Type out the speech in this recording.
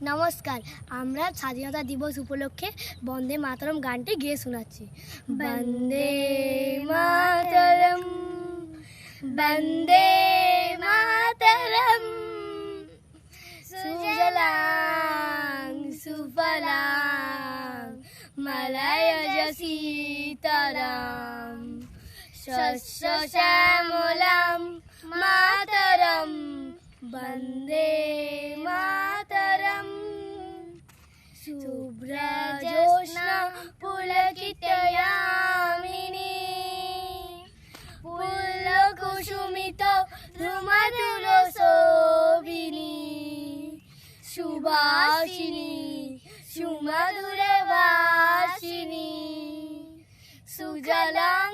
নমস্কার, আমরা স্বাধীনতা দিবস উপলক্ষে বন্দে মাতরম গানটি গেয়ে শোনাচ্ছি। বন্দে মাতরম, বন্দে মাতরম, সুজলাং সুফলাং মলয়জ সীতারাম, শস্য শ্যামলাং মাতরম, বন্দে মাতরম। শুভ্রজোৎস্না পুলকিতয়ামিনী, পুল্লকুসুমিত ধুমধুল শোভিনী, সুভাষিনী সুমধুর ভাষিনী, সুজলাং